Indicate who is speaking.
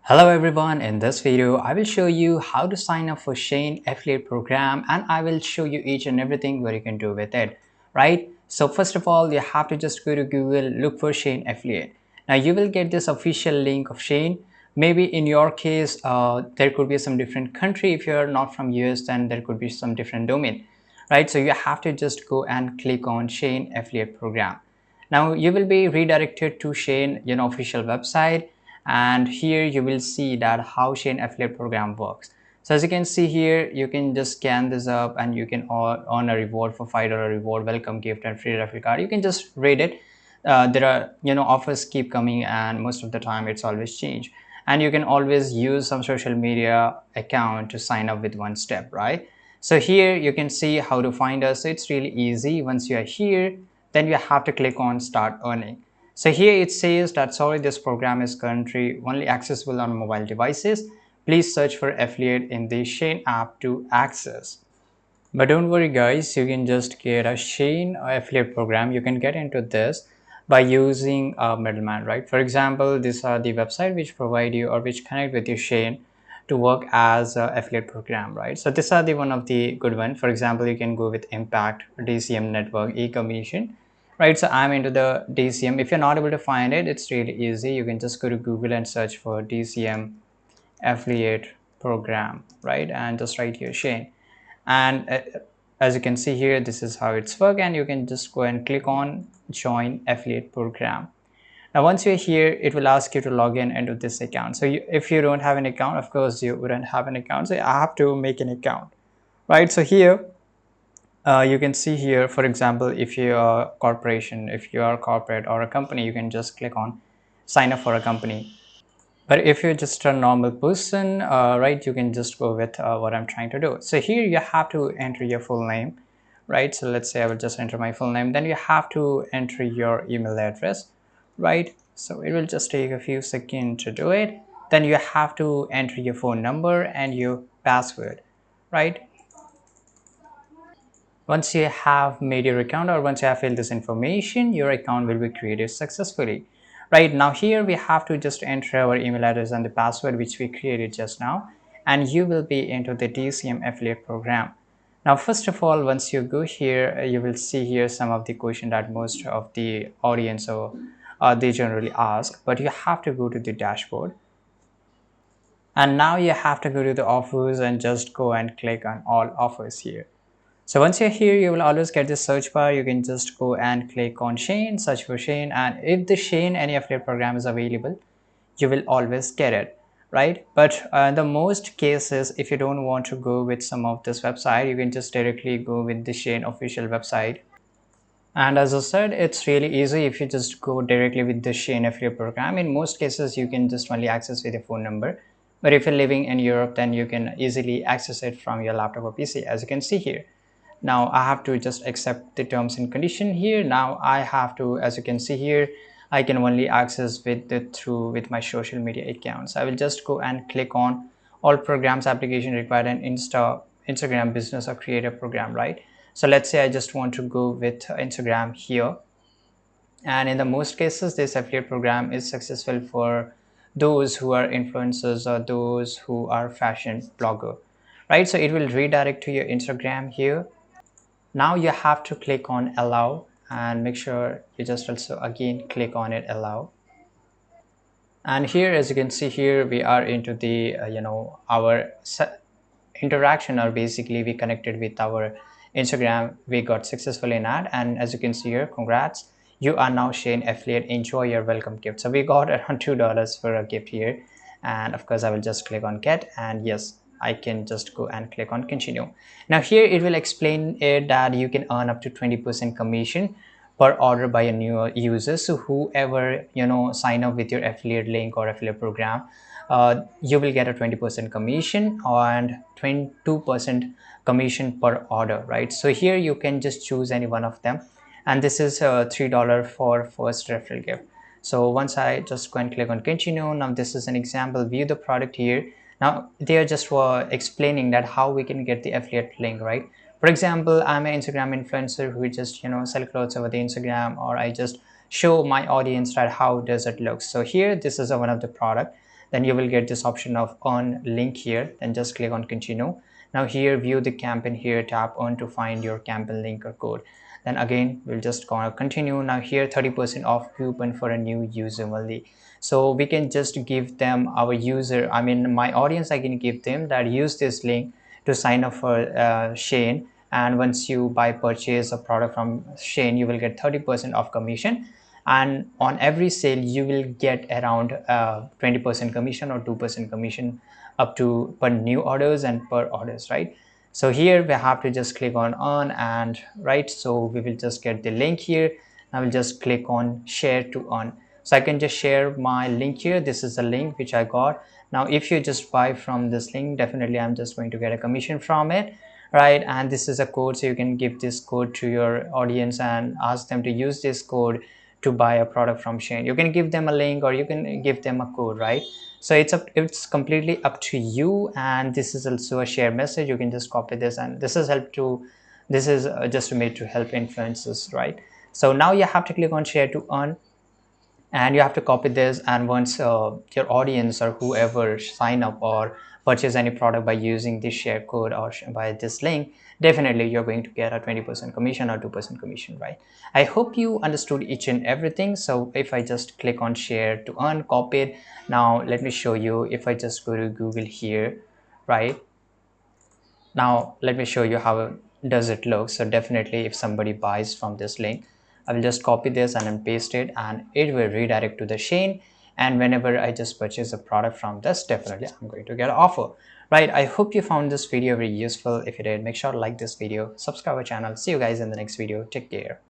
Speaker 1: Hello everyone, in this video I will show you how to sign up for Shein affiliate program and I will show you each and everything what you can do with it, right? So first of all, you have to just go to Google, look for Shein affiliate. Now you will get this official link of Shein. Maybe in your case there could be some different country. If you're not from US, then there could be some different domain, right? So you have to just go and click on Shein affiliate program. Now you will be redirected to Shein official website, and here you will see that how Shein affiliate program works. So as you can see here, you can just scan this up and you can earn a reward for $5 reward, welcome gift and free referral card. You can just read it. There are offers keep coming, and most of the time it's always change, and you can always use some social media account to sign up with one step, right? So here you can see how to find us. So it's really easy. Once you are here, then you have to click on start earning. So here it says that sorry, this program is currently only accessible on mobile devices. Please search for affiliate in the Shein app to access. But don't worry guys, you can just get a Shein affiliate program. You can get into this by using a middleman, right? For example, these are the website which provide you or which connect with your Shein to work as a affiliate program, right? So these are the one of the good one. For example, you can go with Impact, DCM Network, e-commission, right? So I'm into the DCM. If you're not able to find it, it's really easy. You can just go to Google and search for DCM affiliate program, right? And just write here Shein. And as you can see here, this is how it's work, and you can just go and click on join affiliate program. Now once you're here, it will ask you to log in into this account. So if you don't have an account, of course you wouldn't have an account, so you have to make an account, right? So here you can see here, for example, if you are a corporation, if you are a corporate or a company, you can just click on sign up for a company. But if you're just a normal person, right, you can just go with what I'm trying to do. So here you have to enter your full name, right? So let's say I will just enter my full name. Then you have to enter your email address, right? So it will just take a few seconds to do it. Then you have to enter your phone number and your password, right? Once you have made your account, or once you have filled this information, your account will be created successfully. Right now here we have to just enter our email address and the password which we created just now, and you will be into the DCM affiliate program. Now first of all, once you go here, you will see here some of the question that most of the audience or they generally ask, but you have to go to the dashboard, and now you have to go to the offers and just go and click on all offers here. So once you're here, you will always get this search bar. You can just go and click on Shein, search for Shein, and if the Shein any affiliate program is available, you will always get it, right? But the most cases, if you don't want to go with some of this website, you can just directly go with the Shein official website. And as I said, it's really easy if you just go directly with the Shein affiliate program. In most cases, you can just only access with your phone number. But if you're living in Europe, then you can easily access it from your laptop or PC, as you can see here. Now I have to just accept the terms and condition here. Now I have to, as you can see here, I can only access with the through with my social media accounts. I will just go and click on all programs application required an Instagram business or creator program, right? So let's say I just want to go with Instagram here, and in the most cases this affiliate program is successful for those who are influencers or those who are fashion blogger, right? So it will redirect to your Instagram here. Now you have to click on allow, and make sure you just also again click on it allow. And here, as you can see here, we are into the our interaction, or basically we connected with our Instagram. We got successful in that, and as you can see here, congrats, you are now Shein affiliate, enjoy your welcome gift. So we got around $2 for a gift here, and of course I will just click on get, and yes, I can just go and click on continue. Now here it will explain it that you can earn up to 20% commission per order by a new user. So whoever sign up with your affiliate link or affiliate program, you will get a 20% commission and 22% commission per order, right? So here you can just choose any one of them, and this is $3 for first referral gift. So once I just go and click on continue, now this is an example, view the product here. Now they are just explaining that how we can get the affiliate link, right? For example, I'm an Instagram influencer who just sell clothes over the Instagram, or I just show my audience that how does it look. So here this is one of the product, then you will get this option of earn link here. Then just click on continue. Now here view the campaign, here tap on to find your campaign link or code. Then again we'll just gonna continue. Now here 30% off coupon for a new user only. So we can just give them our user, I mean my audience, I can give them that use this link to sign up for Shein, and once you buy purchase a product from Shein you will get 30% off commission, and on every sale you will get around 20% commission or 2% commission up to per new orders and per orders, right? So here we have to just click on earn, and right, so we will just get the link here. I will just click on share to earn. So I can just share my link here. This is the link which I got. Now if you just buy from this link, definitely I'm just going to get a commission from it, right? And this is a code, so you can give this code to your audience and ask them to use this code to buy a product from Shein. You can give them a link or you can give them a code, right? So it's completely up to you. And this is also a share message. You can just copy this, and this is just made to help influencers, right? So now you have to click on share to earn, and you have to copy this, and once your audience or whoever sign up or purchase any product by using this share code or by this link, definitely you're going to get a 20% commission or 2% commission, right? I hope you understood each and everything. So if I just click on share to earn, copy it. Now let me show you. If I just go to Google here, right, now let me show you how does it look. So definitely if somebody buys from this link, I will just copy this and then paste it, and it will redirect to the Shein. And whenever I just purchase a product from this, definitely I'm going to get an offer, right? I hope you found this video very useful. If you did, make sure to like this video, subscribe our channel. See you guys in the next video. Take care.